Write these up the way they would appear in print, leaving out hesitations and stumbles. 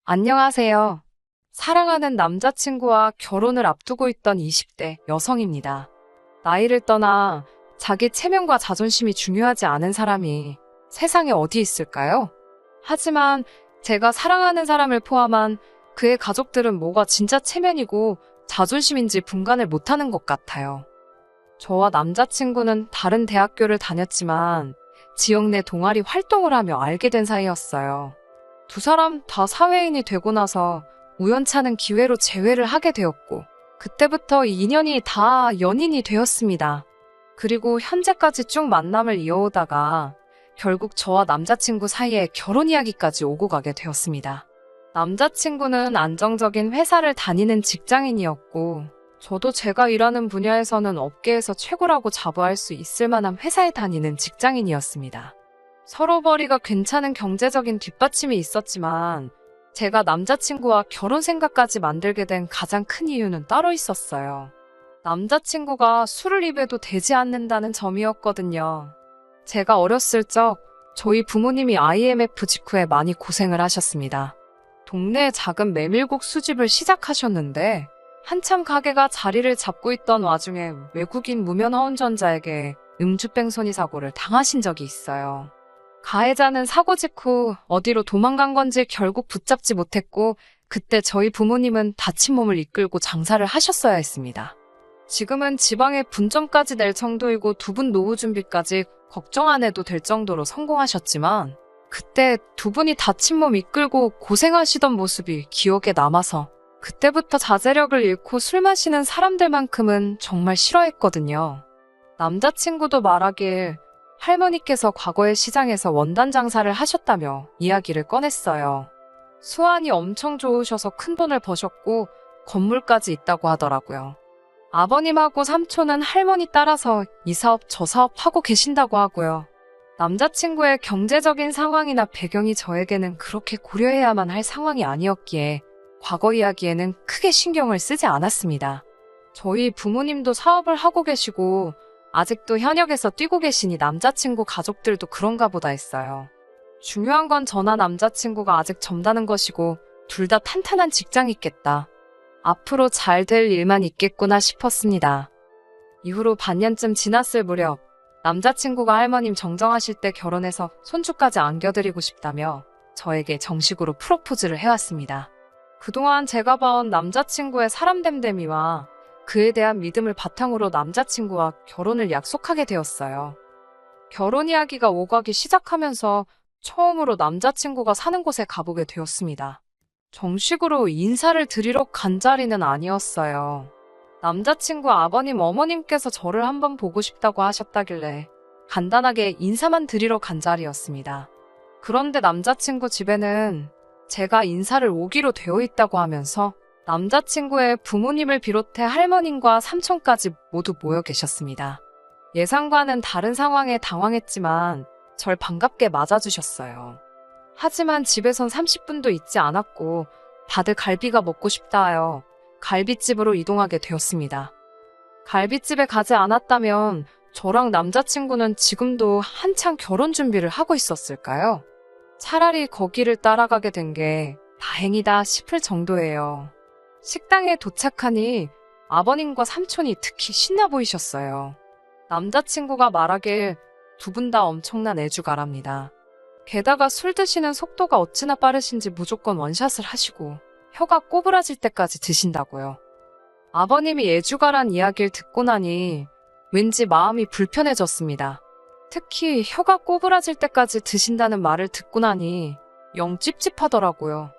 안녕하세요. 사랑하는 남자친구와 결혼을 앞두고 있던 20대 여성입니다. 나이를 떠나 자기 체면과 자존심이 중요하지 않은 사람이 세상에 어디 있을까요? 하지만 제가 사랑하는 사람을 포함한 그의 가족들은 뭐가 진짜 체면이고 자존심인지 분간을 못하는 것 같아요. 저와 남자친구는 다른 대학교를 다녔지만 지역 내 동아리 활동을 하며 알게 된 사이였어요. 두 사람 다 사회인이 되고 나서 우연찮은 기회로 재회를 하게 되었고, 그때부터 이 인연이 다 연인이 되었습니다. 그리고 현재까지 쭉 만남을 이어오다가 결국 저와 남자친구 사이에 결혼 이야기까지 오고 가게 되었습니다. 남자친구는 안정적인 회사를 다니는 직장인이었고, 저도 제가 일하는 분야에서는 업계에서 최고라고 자부할 수 있을 만한 회사에 다니는 직장인이었습니다. 서로 벌이가 괜찮은 경제적인 뒷받침이 있었지만 제가 남자친구와 결혼 생각까지 만들게 된 가장 큰 이유는 따로 있었어요. 남자친구가 술을 입에도 되지 않는다는 점이었거든요. 제가 어렸을 적 저희 부모님이 IMF 직후에 많이 고생을 하셨습니다. 동네에 작은 메밀국 수집을 시작하셨는데 한참 가게가 자리를 잡고 있던 와중에 외국인 무면 허운전자에게 음주뺑소니 사고를 당하신 적이 있어요. 가해자는 사고 직후 어디로 도망간 건지 결국 붙잡지 못했고, 그때 저희 부모님은 다친 몸을 이끌고 장사를 하셨어야 했습니다. 지금은 지방에 분점까지 낼 정도이고 두 분 노후 준비까지 걱정 안 해도 될 정도로 성공하셨지만, 그때 두 분이 다친 몸 이끌고 고생하시던 모습이 기억에 남아서 그때부터 자제력을 잃고 술 마시는 사람들만큼은 정말 싫어했거든요. 남자친구도 말하길 할머니께서 과거의 시장에서 원단 장사를 하셨다며 이야기를 꺼냈어요. 수완이 엄청 좋으셔서 큰 돈을 버셨고 건물까지 있다고 하더라고요. 아버님하고 삼촌은 할머니 따라서 이 사업 저 사업 하고 계신다고 하고요. 남자친구의 경제적인 상황이나 배경이 저에게는 그렇게 고려해야만 할 상황이 아니었기에 과거 이야기에는 크게 신경을 쓰지 않았습니다. 저희 부모님도 사업을 하고 계시고 아직도 현역에서 뛰고 계시니 남자친구 가족들도 그런가 보다 했어요. 중요한 건 저나 남자친구가 아직 젊다는 것이고 둘 다 탄탄한 직장이 있겠다. 앞으로 잘 될 일만 있겠구나 싶었습니다. 이후로 반년쯤 지났을 무렵 남자친구가 할머님 정정하실 때 결혼해서 손주까지 안겨드리고 싶다며 저에게 정식으로 프로포즈를 해왔습니다. 그동안 제가 봐온 남자친구의 사람됨됨이와 그에 대한 믿음을 바탕으로 남자친구와 결혼을 약속하게 되었어요. 결혼 이야기가 오가기 시작하면서 처음으로 남자친구가 사는 곳에 가보게 되었습니다. 정식으로 인사를 드리러 간 자리는 아니었어요. 남자친구 아버님, 어머님께서 저를 한번 보고 싶다고 하셨다길래 간단하게 인사만 드리러 간 자리였습니다. 그런데 남자친구 집에는 제가 인사를 오기로 되어 있다고 하면서 남자친구의 부모님을 비롯해 할머님과 삼촌까지 모두 모여 계셨습니다. 예상과는 다른 상황에 당황했지만 절 반갑게 맞아주셨어요. 하지만 집에선 30분도 있지 않았고 다들 갈비가 먹고 싶다 하여 갈비집으로 이동하게 되었습니다. 갈비집에 가지 않았다면 저랑 남자친구는 지금도 한창 결혼 준비를 하고 있었을까요? 차라리 거기를 따라가게 된 게 다행이다 싶을 정도예요. 식당에 도착하니 아버님과 삼촌이 특히 신나 보이셨어요. 남자친구가 말하길 두 분 다 엄청난 애주가랍니다. 게다가 술 드시는 속도가 어찌나 빠르신지 무조건 원샷을 하시고 혀가 꼬부라질 때까지 드신다고요. 아버님이 애주가란 이야기를 듣고 나니 왠지 마음이 불편해졌습니다. 특히 혀가 꼬부라질 때까지 드신다는 말을 듣고 나니 영 찝찝하더라고요.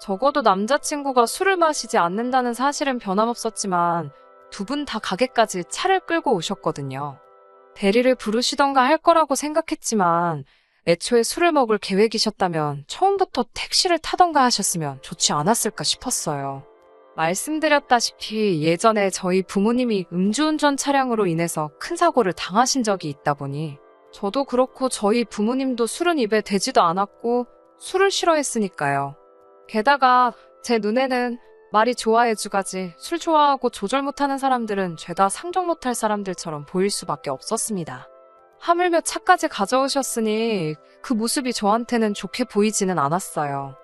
적어도 남자친구가 술을 마시지 않는다는 사실은 변함없었지만 두 분 다 가게까지 차를 끌고 오셨거든요. 대리를 부르시던가 할 거라고 생각했지만 애초에 술을 먹을 계획이셨다면 처음부터 택시를 타던가 하셨으면 좋지 않았을까 싶었어요. 말씀드렸다시피 예전에 저희 부모님이 음주운전 차량으로 인해서 큰 사고를 당하신 적이 있다 보니 저도 그렇고 저희 부모님도 술은 입에 대지도 않았고 술을 싫어했으니까요. 게다가 제 눈에는 말이 좋아해주가지 술 좋아하고 조절 못하는 사람들은 죄다 상종 못할 사람들처럼 보일 수밖에 없었습니다. 하물며 차까지 가져오셨으니 그 모습이 저한테는 좋게 보이지는 않았어요.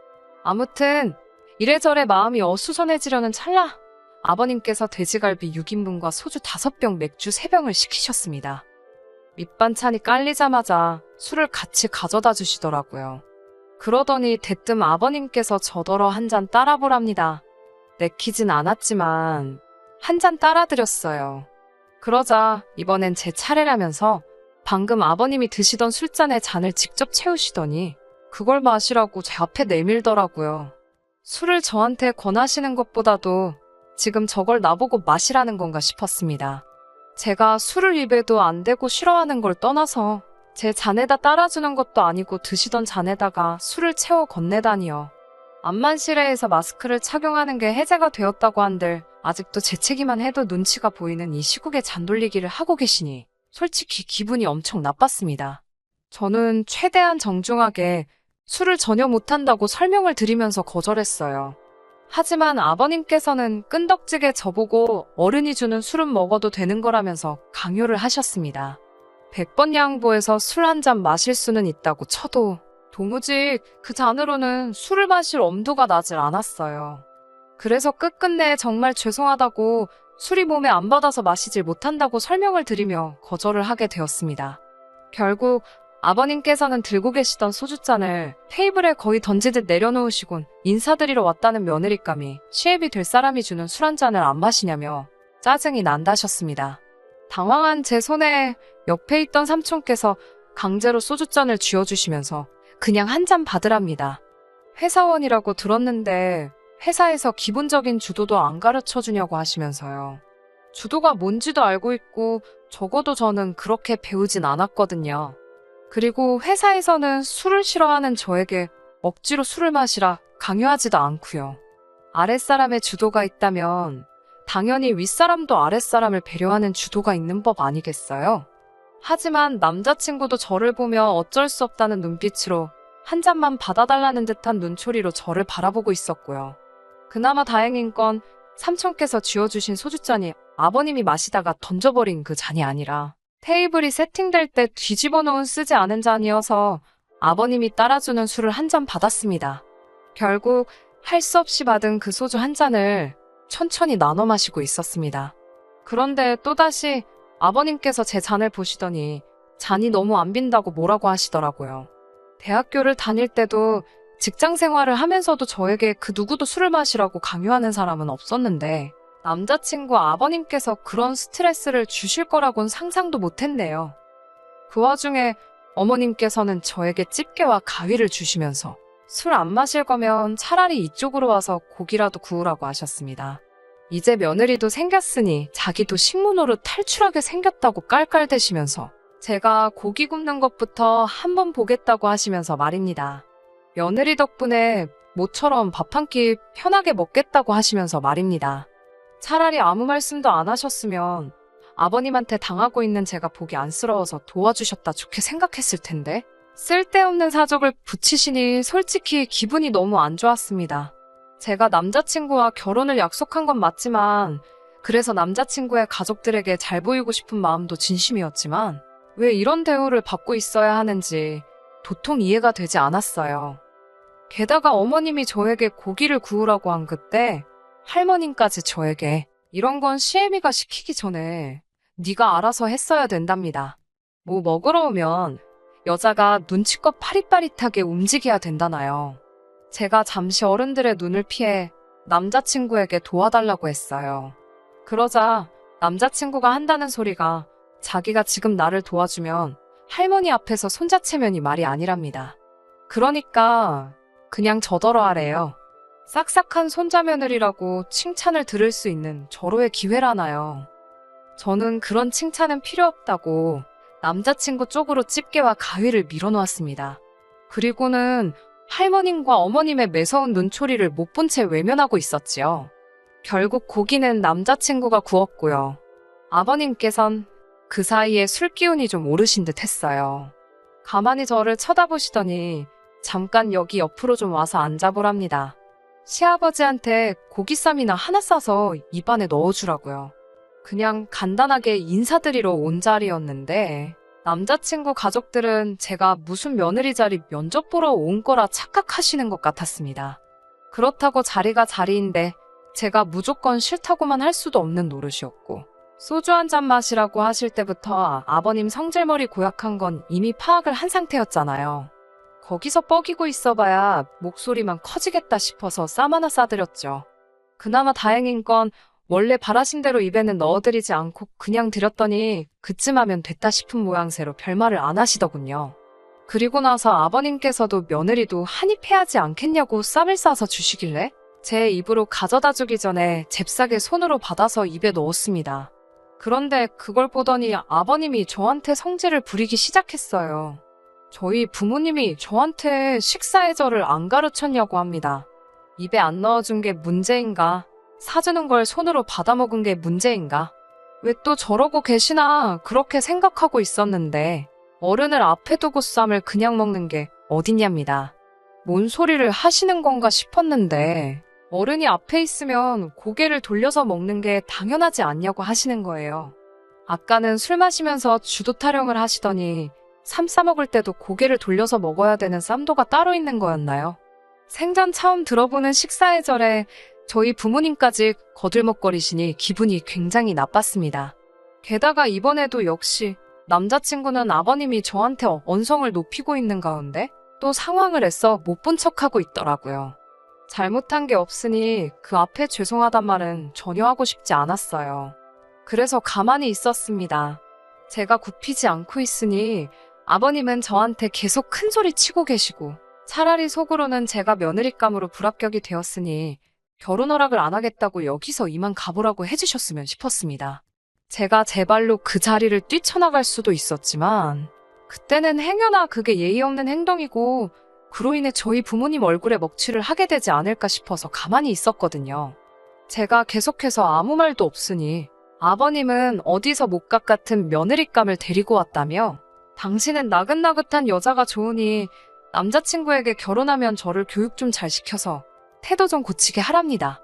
아무튼 이래저래 마음이 어수선해지려는 찰나 아버님께서 돼지갈비 6인분과 소주 5병, 맥주 3병을 시키셨습니다. 밑반찬이 깔리자마자 술을 같이 가져다 주시더라고요. 그러더니 대뜸 아버님께서 저더러 한 잔 따라보랍니다. 내키진 않았지만 한 잔 따라드렸어요. 그러자 이번엔 제 차례라면서 방금 아버님이 드시던 술잔에 잔을 직접 채우시더니 그걸 마시라고 제 앞에 내밀더라고요. 술을 저한테 권하시는 것보다도 지금 저걸 나보고 마시라는 건가 싶었습니다. 제가 술을 입에도 안 대고 싫어하는 걸 떠나서 제 잔에다 따라주는 것도 아니고 드시던 잔에다가 술을 채워 건네다니요. 암만실외에서 마스크를 착용하는 게 해제가 되었다고 한들 아직도 재채기만 해도 눈치가 보이는 이 시국에 잔돌리기를 하고 계시니 솔직히 기분이 엄청 나빴습니다. 저는 최대한 정중하게 술을 전혀 못한다고 설명을 드리면서 거절했어요. 하지만 아버님께서는 끈덕지게 저보고 어른이 주는 술은 먹어도 되는 거라면서 강요를 하셨습니다. 100번 양보해서 술 한 잔 마실 수는 있다고 쳐도 도무지 그 잔으로는 술을 마실 엄두가 나질 않았어요. 그래서 끝끝내 정말 죄송하다고 술이 몸에 안 받아서 마시질 못한다고 설명을 드리며 거절을 하게 되었습니다. 결국 아버님께서는 들고 계시던 소주잔을 테이블에 거의 던지듯 내려놓으시곤 인사드리러 왔다는 며느리감이 시애비 될 사람이 주는 술 한 잔을 안 마시냐며 짜증이 난다셨습니다. 당황한 제 손에 옆에 있던 삼촌께서 강제로 소주잔을 쥐어주시면서 그냥 한 잔 받으랍니다. 회사원이라고 들었는데 회사에서 기본적인 주도도 안 가르쳐주냐고 하시면서요. 주도가 뭔지도 알고 있고 적어도 저는 그렇게 배우진 않았거든요. 그리고 회사에서는 술을 싫어하는 저에게 억지로 술을 마시라 강요하지도 않고요. 아랫사람의 주도가 있다면 당연히 윗사람도 아랫사람을 배려하는 주도가 있는 법 아니겠어요? 하지만 남자친구도 저를 보며 어쩔 수 없다는 눈빛으로 한 잔만 받아달라는 듯한 눈초리로 저를 바라보고 있었고요. 그나마 다행인 건 삼촌께서 쥐어주신 소주잔이 아버님이 마시다가 던져버린 그 잔이 아니라 테이블이 세팅될 때 뒤집어 놓은 쓰지 않은 잔이어서 아버님이 따라주는 술을 한 잔 받았습니다. 결국 할 수 없이 받은 그 소주 한 잔을 천천히 나눠 마시고 있었습니다. 그런데 또다시 아버님께서 제 잔을 보시더니 잔이 너무 안 빈다고 뭐라고 하시더라고요. 대학교를 다닐 때도 직장 생활을 하면서도 저에게 그 누구도 술을 마시라고 강요하는 사람은 없었는데 남자친구 아버님께서 그런 스트레스를 주실 거라고는 상상도 못했네요. 그 와중에 어머님께서는 저에게 집게와 가위를 주시면서 술 안 마실 거면 차라리 이쪽으로 와서 고기라도 구우라고 하셨습니다. 이제 며느리도 생겼으니 자기도 식문호로 탈출하게 생겼다고 깔깔대시면서 제가 고기 굽는 것부터 한번 보겠다고 하시면서 말입니다. 며느리 덕분에 모처럼 밥 한 끼 편하게 먹겠다고 하시면서 말입니다. 차라리 아무 말씀도 안 하셨으면 아버님한테 당하고 있는 제가 보기 안쓰러워서 도와주셨다 좋게 생각했을 텐데 쓸데없는 사족을 붙이시니 솔직히 기분이 너무 안 좋았습니다. 제가 남자친구와 결혼을 약속한 건 맞지만 그래서 남자친구의 가족들에게 잘 보이고 싶은 마음도 진심이었지만 왜 이런 대우를 받고 있어야 하는지 도통 이해가 되지 않았어요. 게다가 어머님이 저에게 고기를 구우라고 한 그때 할머님까지 저에게 이런 건 시애미가 시키기 전에 네가 알아서 했어야 된답니다. 뭐 먹으러 오면 여자가 눈치껏 파릿파릿하게 움직여야 된다나요. 제가 잠시 어른들의 눈을 피해 남자친구에게 도와달라고 했어요. 그러자 남자친구가 한다는 소리가 자기가 지금 나를 도와주면 할머니 앞에서 손자체면이 말이 아니랍니다. 그러니까 그냥 저더러 하래요. 싹싹한 손자며느리라고 칭찬을 들을 수 있는 절호의 기회라나요. 저는 그런 칭찬은 필요 없다고 남자친구 쪽으로 집게와 가위를 밀어놓았습니다. 그리고는 할머님과 어머님의 매서운 눈초리를 못 본 채 외면하고 있었지요. 결국 고기는 남자친구가 구웠고요. 아버님께선 그 사이에 술 기운이 좀 오르신 듯 했어요. 가만히 저를 쳐다보시더니 잠깐 여기 옆으로 좀 와서 앉아보랍니다. 시아버지한테 고기쌈이나 하나 싸서 입안에 넣어주라고요. 그냥 간단하게 인사드리러 온 자리였는데 남자친구 가족들은 제가 무슨 며느리 자리 면접 보러 온 거라 착각하시는 것 같았습니다. 그렇다고 자리가 자리인데 제가 무조건 싫다고만 할 수도 없는 노릇이었고, 소주 한 잔 마시라고 하실 때부터 아버님 성질머리 고약한 건 이미 파악을 한 상태였잖아요. 거기서 뻐기고 있어봐야 목소리만 커지겠다 싶어서 쌈 하나 싸드렸죠. 그나마 다행인 건 원래 바라신 대로 입에는 넣어드리지 않고 그냥 드렸더니 그쯤 하면 됐다 싶은 모양새로 별말을 안 하시더군요. 그리고 나서 아버님께서도 며느리도 한입 해야지 않겠냐고 쌈을 싸서 주시길래 제 입으로 가져다 주기 전에 잽싸게 손으로 받아서 입에 넣었습니다. 그런데 그걸 보더니 아버님이 저한테 성질을 부리기 시작했어요. 저희 부모님이 저한테 식사 예절을 안 가르쳤냐고 합니다. 입에 안 넣어준 게 문제인가? 사주는 걸 손으로 받아먹은 게 문제인가? 왜 또 저러고 계시나 그렇게 생각하고 있었는데 어른을 앞에 두고 쌈을 그냥 먹는 게 어딨냐입니다. 뭔 소리를 하시는 건가 싶었는데 어른이 앞에 있으면 고개를 돌려서 먹는 게 당연하지 않냐고 하시는 거예요. 아까는 술 마시면서 주도 타령을 하시더니 쌈 싸먹을 때도 고개를 돌려서 먹어야 되는 쌈도가 따로 있는 거였나요? 생전 처음 들어보는 식사 예절에 저희 부모님까지 거들먹거리시니 기분이 굉장히 나빴습니다. 게다가 이번에도 역시 남자친구는 아버님이 저한테 언성을 높이고 있는 가운데 또 상황을 애써 못 본 척하고 있더라고요. 잘못한 게 없으니 그 앞에 죄송하단 말은 전혀 하고 싶지 않았어요. 그래서 가만히 있었습니다. 제가 굽히지 않고 있으니 아버님은 저한테 계속 큰 소리 치고 계시고 차라리 속으로는 제가 며느리감으로 불합격이 되었으니 결혼 허락을 안 하겠다고 여기서 이만 가보라고 해주셨으면 싶었습니다. 제가 제 발로 그 자리를 뛰쳐나갈 수도 있었지만 그때는 행여나 그게 예의 없는 행동이고 그로 인해 저희 부모님 얼굴에 먹칠을 하게 되지 않을까 싶어서 가만히 있었거든요. 제가 계속해서 아무 말도 없으니 아버님은 어디서 목각 같은 며느리감을 데리고 왔다며 당신은 나긋나긋한 여자가 좋으니 남자친구에게 결혼하면 저를 교육 좀 잘 시켜서 태도 좀 고치게 하랍니다.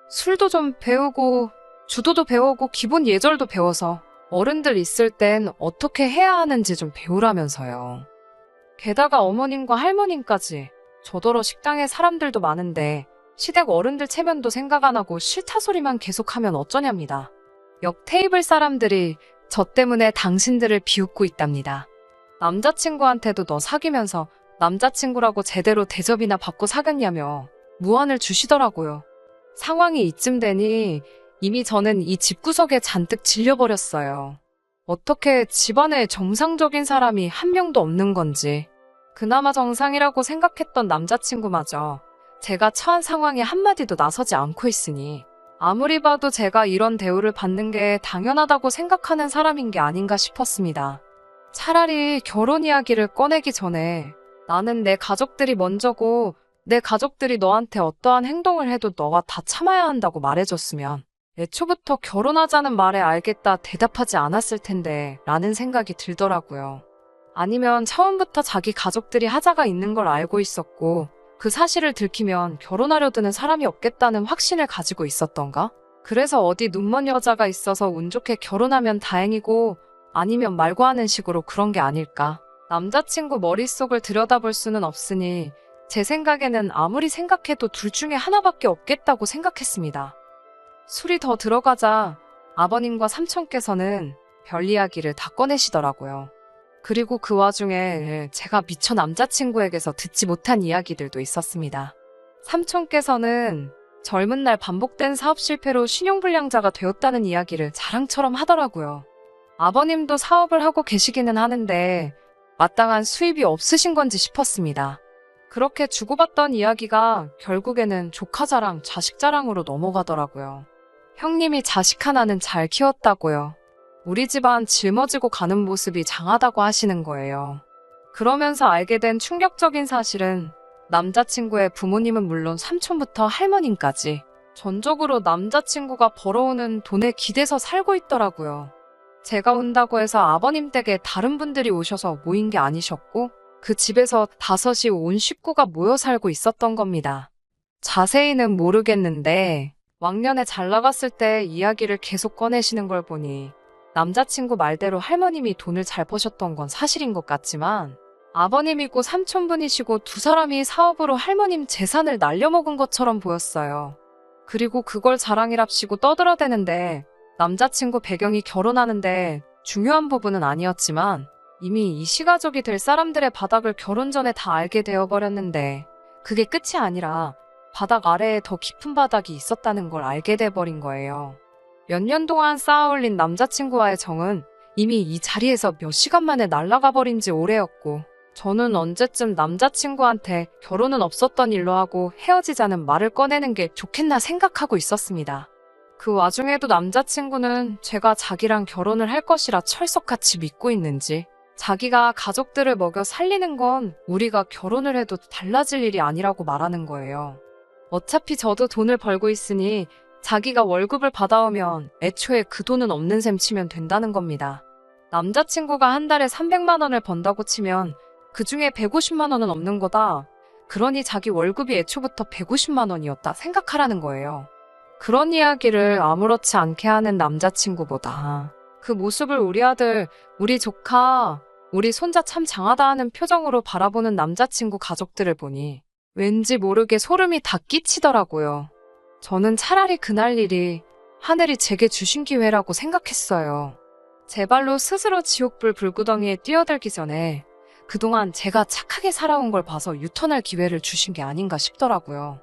술도 좀 배우고 주도도 배우고 기본 예절도 배워서 어른들 있을 땐 어떻게 해야 하는지 좀 배우라면서요. 게다가 어머님과 할머님까지 저더러 식당에 사람들도 많은데 시댁 어른들 체면도 생각 안 하고 싫다 소리만 계속하면 어쩌냐입니다. 옆 테이블 사람들이 저 때문에 당신들을 비웃고 있답니다. 남자친구한테도 너 사귀면서 남자친구라고 제대로 대접이나 받고 사귀었냐며 무안을 주시더라고요. 상황이 이쯤 되니 이미 저는 이 집구석에 잔뜩 질려버렸어요. 어떻게 집안에 정상적인 사람이 한 명도 없는 건지. 그나마 정상이라고 생각했던 남자친구마저 제가 처한 상황에 한마디도 나서지 않고 있으니 아무리 봐도 제가 이런 대우를 받는 게 당연하다고 생각하는 사람인 게 아닌가 싶었습니다. 차라리 결혼 이야기를 꺼내기 전에 나는 내 가족들이 먼저고 내 가족들이 너한테 어떠한 행동을 해도 너가 다 참아야 한다고 말해줬으면 애초부터 결혼하자는 말에 알겠다 대답하지 않았을 텐데 라는 생각이 들더라고요. 아니면 처음부터 자기 가족들이 하자가 있는 걸 알고 있었고 그 사실을 들키면 결혼하려 드는 사람이 없겠다는 확신을 가지고 있었던가? 그래서 어디 눈먼 여자가 있어서 운 좋게 결혼하면 다행이고 아니면 말고 하는 식으로 그런 게 아닐까? 남자친구 머릿속을 들여다볼 수는 없으니 제 생각에는 아무리 생각해도 둘 중에 하나밖에 없겠다고 생각했습니다. 술이 더 들어가자 아버님과 삼촌께서는 별 이야기를 다 꺼내시더라고요. 그리고 그 와중에 제가 미처 남자친구에게서 듣지 못한 이야기들도 있었습니다. 삼촌께서는 젊은 날 반복된 사업 실패로 신용불량자가 되었다는 이야기를 자랑처럼 하더라고요. 아버님도 사업을 하고 계시기는 하는데 마땅한 수입이 없으신 건지 싶었습니다. 그렇게 주고받던 이야기가 결국에는 조카 자랑, 자식 자랑으로 넘어가더라고요. 형님이 자식 하나는 잘 키웠다고요. 우리 집안 짊어지고 가는 모습이 장하다고 하시는 거예요. 그러면서 알게 된 충격적인 사실은 남자친구의 부모님은 물론 삼촌부터 할머님까지 전적으로 남자친구가 벌어오는 돈에 기대서 살고 있더라고요. 제가 온다고 해서 아버님 댁에 다른 분들이 오셔서 모인 게 아니셨고 그 집에서 다섯이 온 식구가 모여 살고 있었던 겁니다. 자세히는 모르겠는데 왕년에 잘 나갔을 때 이야기를 계속 꺼내시는 걸 보니 남자친구 말대로 할머님이 돈을 잘 버셨던 건 사실인 것 같지만 아버님이고 삼촌분이시고 두 사람이 사업으로 할머님 재산을 날려먹은 것처럼 보였어요. 그리고 그걸 자랑이랍시고 떠들어대는데 남자친구 배경이 결혼하는데 중요한 부분은 아니었지만 이미 이 시가족이 될 사람들의 바닥을 결혼 전에 다 알게 되어버렸는데 그게 끝이 아니라 바닥 아래에 더 깊은 바닥이 있었다는 걸 알게 돼버린 거예요. 몇 년 동안 쌓아올린 남자친구와의 정은 이미 이 자리에서 몇 시간 만에 날아가 버린 지 오래였고 저는 언제쯤 남자친구한테 결혼은 없었던 일로 하고 헤어지자는 말을 꺼내는 게 좋겠나 생각하고 있었습니다. 그 와중에도 남자친구는 제가 자기랑 결혼을 할 것이라 철석같이 믿고 있는지 자기가 가족들을 먹여 살리는 건 우리가 결혼을 해도 달라질 일이 아니라고 말하는 거예요. 어차피 저도 돈을 벌고 있으니 자기가 월급을 받아오면 애초에 그 돈은 없는 셈 치면 된다는 겁니다. 남자친구가 한 달에 300만 원을 번다고 치면 그 중에 150만 원은 없는 거다. 그러니 자기 월급이 애초부터 150만 원이었다 생각하라는 거예요. 그런 이야기를 아무렇지 않게 하는 남자친구보다 그 모습을 우리 아들, 우리 조카, 우리 손자 참 장하다 하는 표정으로 바라보는 남자친구 가족들을 보니 왠지 모르게 소름이 다 끼치더라고요. 저는 차라리 그날 일이 하늘이 제게 주신 기회라고 생각했어요. 제 발로 스스로 지옥불 불구덩이에 뛰어들기 전에 그동안 제가 착하게 살아온 걸 봐서 유턴할 기회를 주신 게 아닌가 싶더라고요.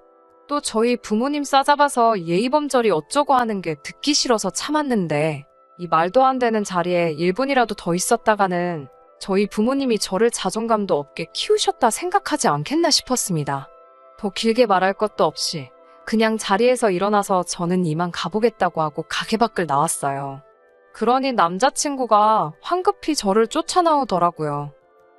또 저희 부모님 싸잡아서 예의범절이 어쩌고 하는 게 듣기 싫어서 참았는데 이 말도 안 되는 자리에 1분이라도 더 있었다가는 저희 부모님이 저를 자존감도 없게 키우셨다 생각하지 않겠나 싶었습니다. 더 길게 말할 것도 없이 그냥 자리에서 일어나서 저는 이만 가보겠다고 하고 가게 밖을 나왔어요. 그러니 남자친구가 황급히 저를 쫓아나오더라고요.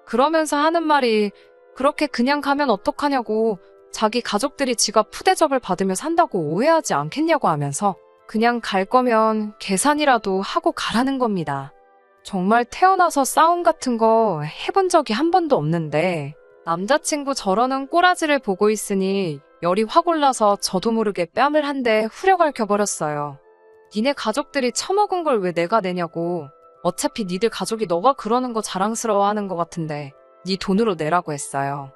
그러면서 하는 말이 그렇게 그냥 가면 어떡하냐고 자기 가족들이 지가 푸대접을 받으며 산다고 오해하지 않겠냐고 하면서 그냥 갈 거면 계산이라도 하고 가라는 겁니다. 정말 태어나서 싸움 같은 거 해본 적이 한 번도 없는데 남자친구 저러는 꼬라지를 보고 있으니 열이 확 올라서 저도 모르게 뺨을 한 대 후려갈 켜버렸어요. 니네 가족들이 처먹은 걸 왜 내가 내냐고. 어차피 니들 가족이 너가 그러는 거 자랑스러워하는 것 같은데 니 돈으로 내라고 했어요.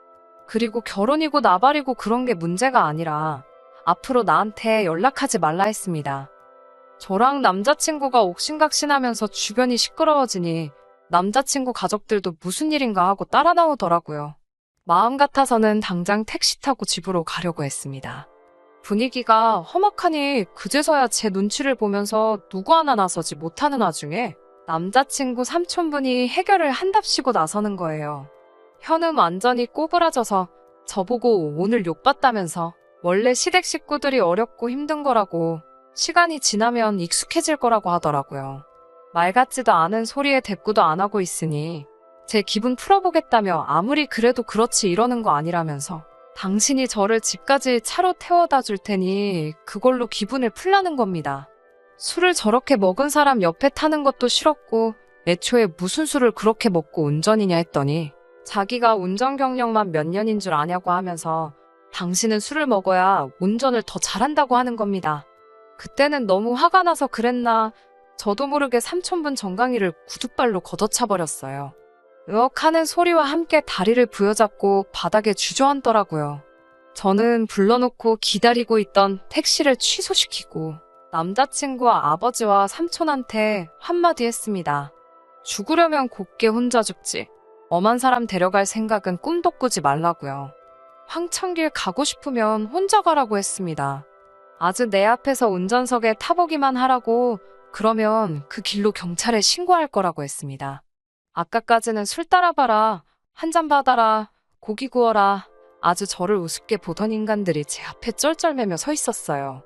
그리고 결혼이고 나발이고 그런 게 문제가 아니라 앞으로 나한테 연락하지 말라 했습니다. 저랑 남자친구가 옥신각신하면서 주변이 시끄러워지니 남자친구 가족들도 무슨 일인가 하고 따라 나오더라고요. 마음 같아서는 당장 택시 타고 집으로 가려고 했습니다. 분위기가 험악하니 그제서야 제 눈치를 보면서 누구 하나 나서지 못하는 와중에 남자친구 삼촌분이 해결을 한답시고 나서는 거예요. 현은 완전히 꼬부라져서 저보고 오늘 욕봤다면서 원래 시댁 식구들이 어렵고 힘든 거라고 시간이 지나면 익숙해질 거라고 하더라고요. 말 같지도 않은 소리에 대꾸도 안 하고 있으니 제 기분 풀어보겠다며 아무리 그래도 그렇지 이러는 거 아니라면서 당신이 저를 집까지 차로 태워다 줄 테니 그걸로 기분을 풀라는 겁니다. 술을 저렇게 먹은 사람 옆에 타는 것도 싫었고 애초에 무슨 술을 그렇게 먹고 운전이냐 했더니 자기가 운전 경력만 몇 년인 줄 아냐고 하면서 당신은 술을 먹어야 운전을 더 잘한다고 하는 겁니다. 그때는 너무 화가 나서 그랬나 저도 모르게 삼촌분 정강이를 구둣발로 걷어차버렸어요. 으억하는 소리와 함께 다리를 부여잡고 바닥에 주저앉더라고요. 저는 불러놓고 기다리고 있던 택시를 취소시키고 남자친구와 아버지와 삼촌한테 한마디 했습니다. 죽으려면 곱게 혼자 죽지. 엄한 사람 데려갈 생각은 꿈도 꾸지 말라고요. 황천길 가고 싶으면 혼자 가라고 했습니다. 아주 내 앞에서 운전석에 타보기만 하라고 그러면 그 길로 경찰에 신고할 거라고 했습니다. 아까까지는 술 따라봐라, 한 잔 받아라, 고기 구워라 아주 저를 우습게 보던 인간들이 제 앞에 쩔쩔매며 서 있었어요.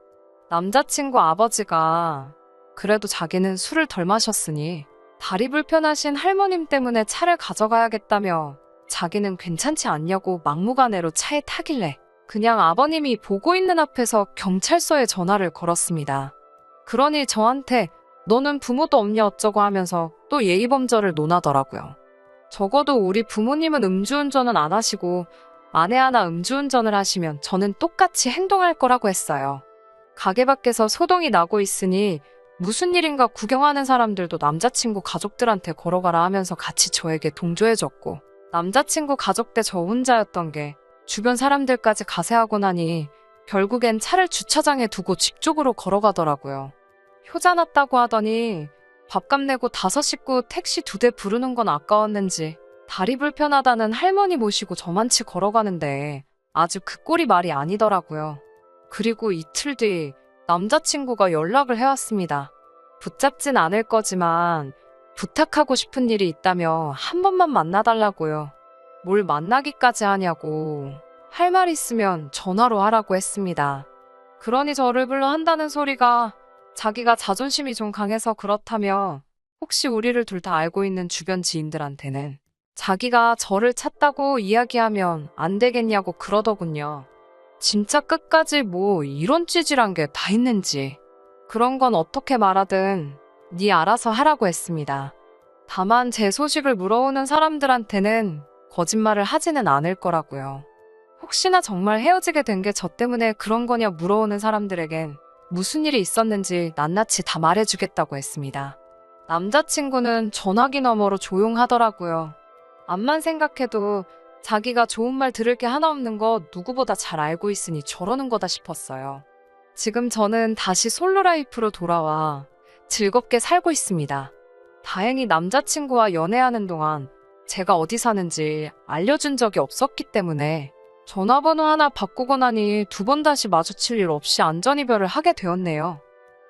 남자친구 아버지가 그래도 자기는 술을 덜 마셨으니 다리 불편하신 할머님 때문에 차를 가져가야겠다며 자기는 괜찮지 않냐고 막무가내로 차에 타길래 그냥 아버님이 보고 있는 앞에서 경찰서에 전화를 걸었습니다. 그러니 저한테 너는 부모도 없냐 어쩌고 하면서 또 예의범절을 논하더라고요. 적어도 우리 부모님은 음주운전은 안 하시고 만에 하나 음주운전을 하시면 저는 똑같이 행동할 거라고 했어요. 가게 밖에서 소동이 나고 있으니 무슨 일인가 구경하는 사람들도 남자친구 가족들한테 걸어가라 하면서 같이 저에게 동조해줬고 남자친구 가족 때 저 혼자였던 게 주변 사람들까지 가세하고 나니 결국엔 차를 주차장에 두고 집 쪽으로 걸어가더라고요. 효자 났다고 하더니 밥값 내고 5식구 택시 2대 부르는 건 아까웠는지 다리 불편하다는 할머니 모시고 저만치 걸어가는데 아주 그 꼴이 말이 아니더라고요. 그리고 이틀 뒤 남자친구가 연락을 해왔습니다. 붙잡진 않을 거지만 부탁하고 싶은 일이 있다며 한 번만 만나달라고요. 뭘 만나기까지 하냐고. 할 말 있으면 전화로 하라고 했습니다. 그러니 저를 불러 한다는 소리가 자기가 자존심이 좀 강해서 그렇다며 혹시 우리를 둘 다 알고 있는 주변 지인들한테는 자기가 저를 찾다고 이야기하면 안 되겠냐고 그러더군요. 진짜 끝까지 뭐 이런 찌질한 게 다 있는지. 그런 건 어떻게 말하든 네 알아서 하라고 했습니다. 다만 제 소식을 물어오는 사람들한테는 거짓말을 하지는 않을 거라고요. 혹시나 정말 헤어지게 된 게 저 때문에 그런 거냐 물어오는 사람들에겐 무슨 일이 있었는지 낱낱이 다 말해주겠다고 했습니다. 남자친구는 전화기 너머로 조용하더라고요. 암만 생각해도 자기가 좋은 말 들을 게 하나 없는 거 누구보다 잘 알고 있으니 저러는 거다 싶었어요. 지금 저는 다시 솔로 라이프로 돌아와 즐겁게 살고 있습니다. 다행히 남자친구와 연애하는 동안 제가 어디 사는지 알려준 적이 없었기 때문에 전화번호 하나 바꾸고 나니 2번 다시 마주칠 일 없이 안전이별을 하게 되었네요.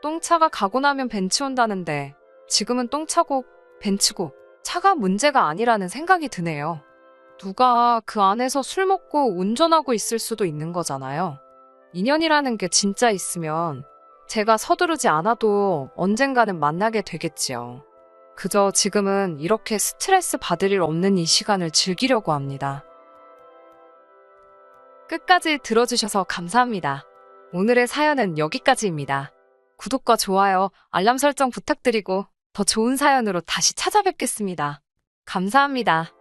똥차가 가고 나면 벤츠 온다는데 지금은 똥차고 벤츠고 차가 문제가 아니라는 생각이 드네요. 누가 그 안에서 술 먹고 운전하고 있을 수도 있는 거잖아요. 인연이라는 게 진짜 있으면 제가 서두르지 않아도 언젠가는 만나게 되겠지요. 그저 지금은 이렇게 스트레스 받을 일 없는 이 시간을 즐기려고 합니다. 끝까지 들어주셔서 감사합니다. 오늘의 사연은 여기까지입니다. 구독과 좋아요, 알람 설정 부탁드리고 더 좋은 사연으로 다시 찾아뵙겠습니다. 감사합니다.